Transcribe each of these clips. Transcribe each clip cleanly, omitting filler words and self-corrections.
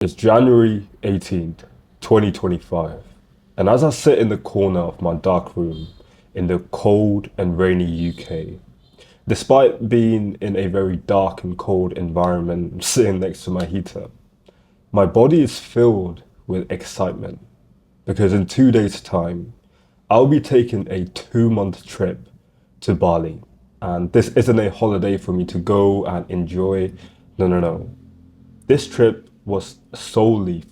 It's January 18th, 2025, and as I sit in the corner of my dark room in the cold and rainy UK, despite being in a very dark and cold environment sitting next to my heater, my body is filled with excitement because in 2 days' time, I'll be taking a 2 month trip to Bali. And this isn't a holiday for me to go and enjoy. No, no, no. This trip was solely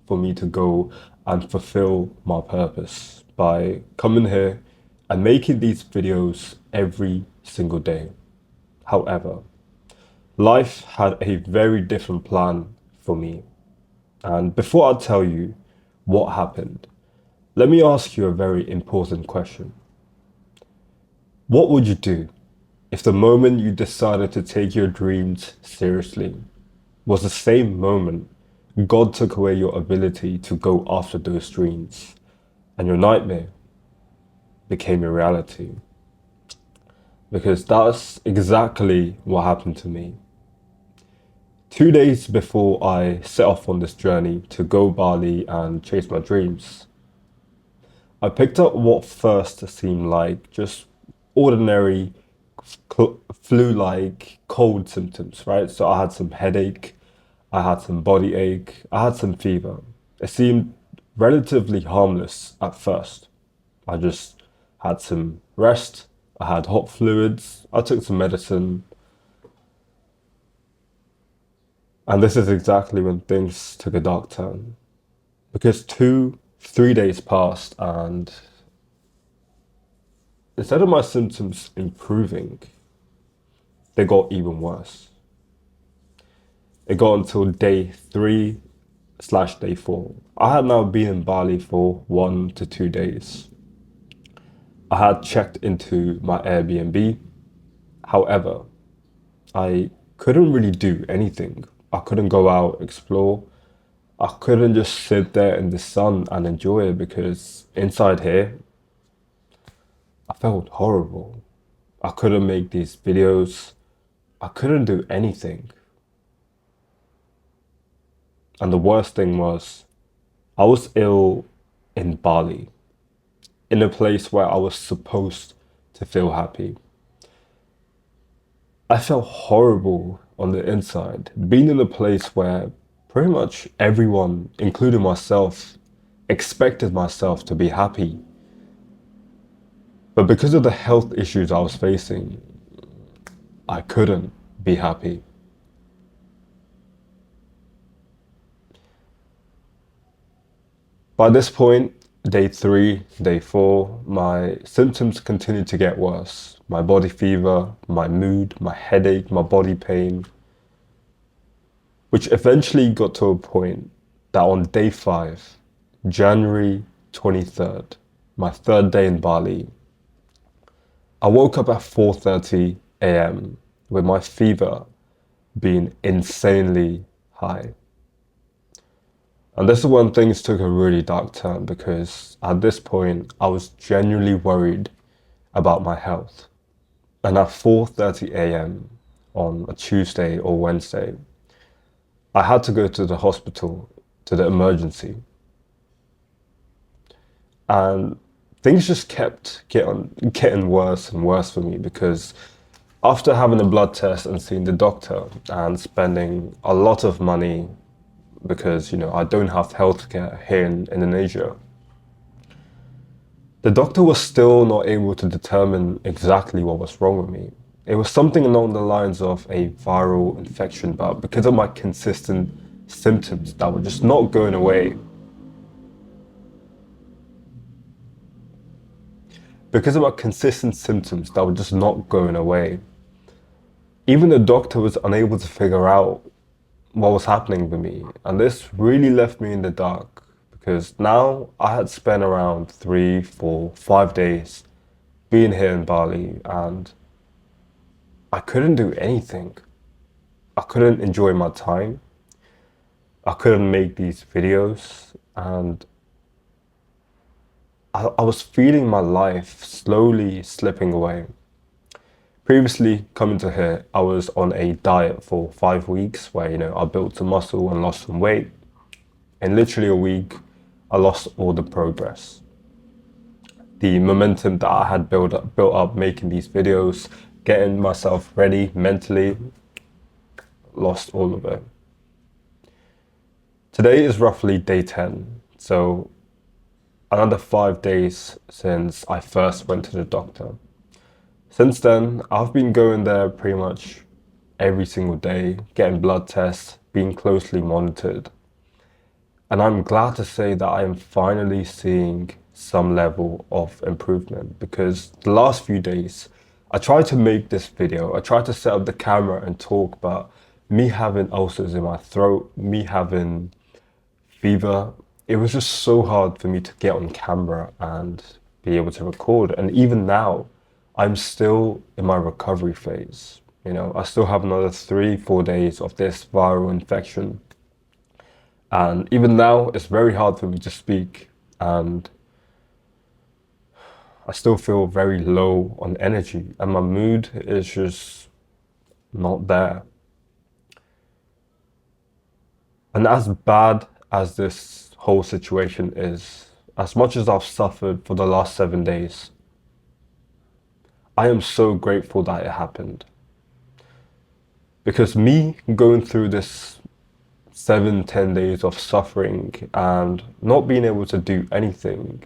for me to go and fulfill my purpose by coming here and making these videos every single day. However, life had a very different plan for me. And before I tell you what happened, let me ask you a very important question. What would you do if the moment you decided to take your dreams seriously was the same moment God took away your ability to go after those dreams and your nightmare became a reality? Because that's exactly what happened to me. 2 days before I set off on this journey to go Bali and chase my dreams, I picked up what first seemed like just ordinary flu-like cold symptoms, right? So I had some headache, I had some body ache, I had some fever. It seemed relatively harmless at first. I just had some rest, I had hot fluids, I took some medicine, and this is exactly when things took a dark turn. Because 3 days passed, and instead of my symptoms improving, they got even worse. It got until day 3/day 4. I had now been in Bali for 1 to 2 days. I had checked into my Airbnb. However, I couldn't really do anything. I couldn't go out, explore. I couldn't just sit there in the sun and enjoy it because inside here, I felt horrible. I couldn't make these videos. I couldn't do anything. And the worst thing was, I was ill in Bali, in a place where I was supposed to feel happy. I felt horrible on the inside, being in a place where pretty much everyone, including myself, expected myself to be happy. But because of the health issues I was facing, I couldn't be happy. By this point, day 3, day 4, my symptoms continued to get worse. My body fever, my mood, my headache, my body pain, which eventually got to a point that on day 5, January 23rd, my third day in Bali, I woke up at 4:30 a.m. with my fever being insanely high. And this is when things took a really dark turn because at this point, I was genuinely worried about my health. And at 4:30 a.m. on a Tuesday or Wednesday, I had to go to the hospital, to the emergency. And things just kept getting worse and worse for me because after having a blood test and seeing the doctor and spending a lot of money because, I don't have healthcare here in Indonesia, the doctor was still not able to determine exactly what was wrong with me. It was something along the lines of a viral infection, but because of my consistent symptoms that were just not going away, because of my consistent symptoms that were just not going away, even the doctor was unable to figure out what was happening with me. And this really left me in the dark because now I had spent around 3, 4, 5 days being here in Bali and I couldn't do anything. I couldn't enjoy my time. I couldn't make these videos and I was feeling my life slowly slipping away. Previously, coming to here, I was on a diet for 5 weeks where, I built some muscle and lost some weight. In literally a week, I lost all the progress. The momentum that I had built up making these videos, getting myself ready mentally, lost all of it. Today is roughly day 10, so another 5 days since I first went to the doctor. Since then, I've been going there pretty much every single day, getting blood tests, being closely monitored. And I'm glad to say that I am finally seeing some level of improvement, because the last few days, I tried to make this video, I tried to set up the camera and talk, but me having ulcers in my throat, me having fever, it was just so hard for me to get on camera and be able to record. And even now, I'm still in my recovery phase. You know, I still have another 3-4 days of this viral infection. And even now, it's very hard for me to speak. And I still feel very low on energy. And my mood is just not there. And as bad as this whole situation is, as much as I've suffered for the last 7 days, I am so grateful that it happened. Because me going through this 7-10 days of suffering and not being able to do anything,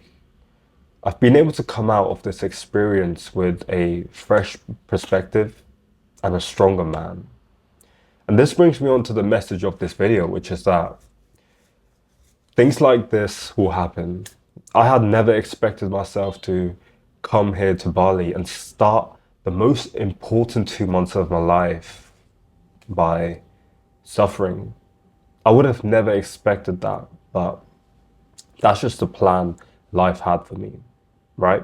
I've been able to come out of this experience with a fresh perspective and a stronger man. And this brings me on to the message of this video, which is that things like this will happen. I had never expected myself to come here to Bali and start the most important 2 months of my life by suffering. I would have never expected that, but that's just the plan life had for me, right?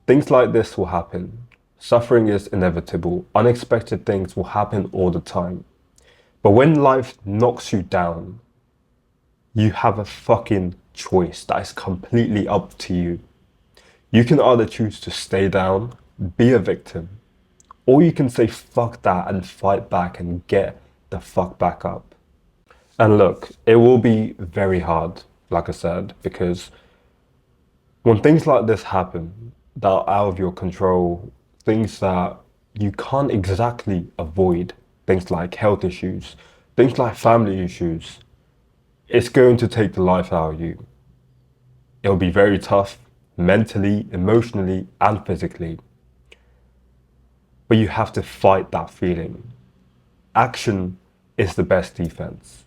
Things like this will happen. Suffering is inevitable. Unexpected things will happen all the time. But when life knocks you down, you have a fucking choice that is completely up to you. You can either choose to stay down, be a victim, or you can say fuck that and fight back and get the fuck back up. And look, it will be very hard, like I said, because when things like this happen that are out of your control, things that you can't exactly avoid, things like health issues, things like family issues, it's going to take the life out of you. It'll be very tough, mentally, emotionally, and physically. But you have to fight that feeling. Action is the best defense.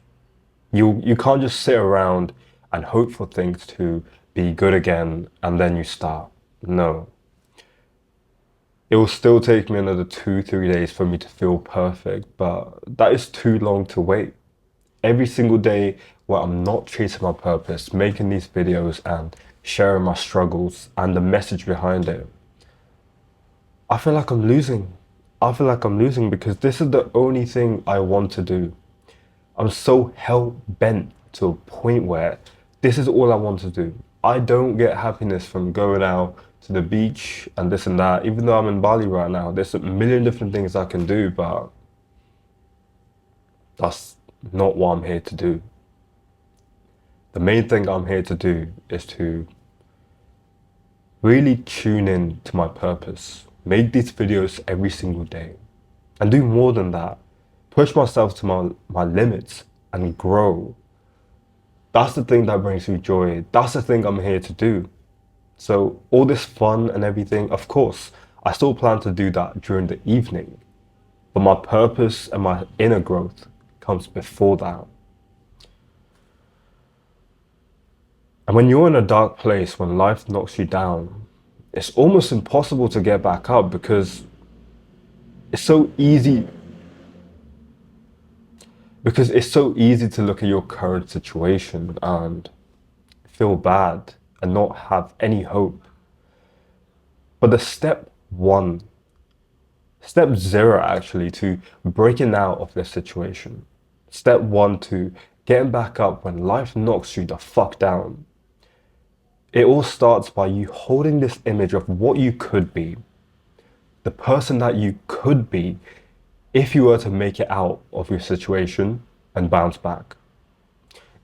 You can't just sit around and hope for things to be good again and then you start. No. It will still take me another 2-3 days for me to feel perfect, but that is too long to wait. Every single day where I'm not chasing my purpose, making these videos and sharing my struggles and the message behind it, I feel like I'm losing. I feel like I'm losing because this is the only thing I want to do. I'm so hell-bent to a point where this is all I want to do. I don't get happiness from going out to the beach and this and that. Even though I'm in Bali right now, there's a million different things I can do, but that's not what I'm here to do. The main thing I'm here to do is to really tune in to my purpose, make these videos every single day, and do more than that. Push myself to my limits and grow. That's the thing that brings me joy. That's the thing I'm here to do. So all this fun and everything, of course, I still plan to do that during the evening. But my purpose and my inner growth comes before that. And when you're in a dark place, when life knocks you down, it's almost impossible to get back up because it's so easy. Because it's so easy to look at your current situation and feel bad and not have any hope. But the step zero actually to breaking out of this situation, step one to getting back up when life knocks you the fuck down, it all starts by you holding this image of what you could be, the person that you could be if you were to make it out of your situation and bounce back.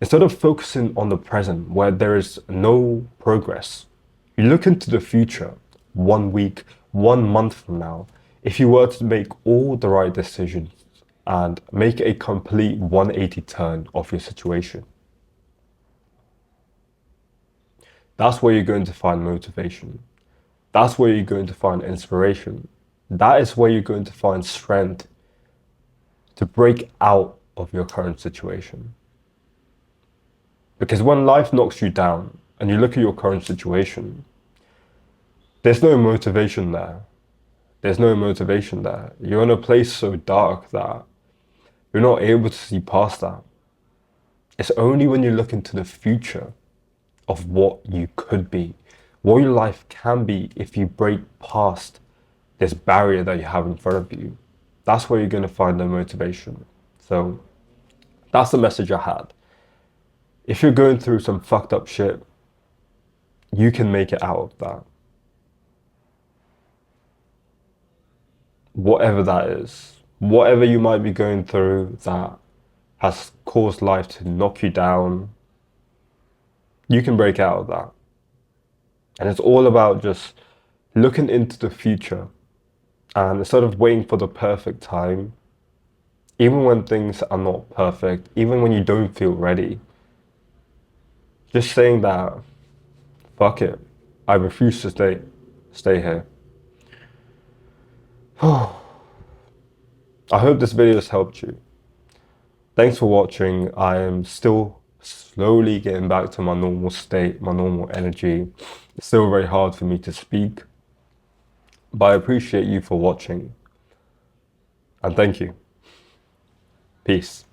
Instead of focusing on the present where there is no progress, you look into the future, 1 week, 1 month from now. If you were to make all the right decisions and make a complete 180 turn of your situation, that's where you're going to find motivation. That's where you're going to find inspiration. That is where you're going to find strength to break out of your current situation. Because when life knocks you down and you look at your current situation, there's no motivation there. There's no motivation there. You're in a place so dark that you're not able to see past that. It's only when you look into the future of what you could be, what your life can be if you break past this barrier that you have in front of you. That's where you're going to find the motivation. So that's the message I had. If you're going through some fucked up shit, you can make it out of that. Whatever that is, whatever you might be going through that has caused life to knock you down, you can break out of that. And it's all about just looking into the future and instead of waiting for the perfect time, even when things are not perfect, even when you don't feel ready, just saying that, fuck it, I refuse to stay here. I hope this video has helped you. Thanks for watching. I am still slowly getting back to my normal state, my normal energy. It's still very hard for me to speak, but I appreciate you for watching. And thank you. Peace.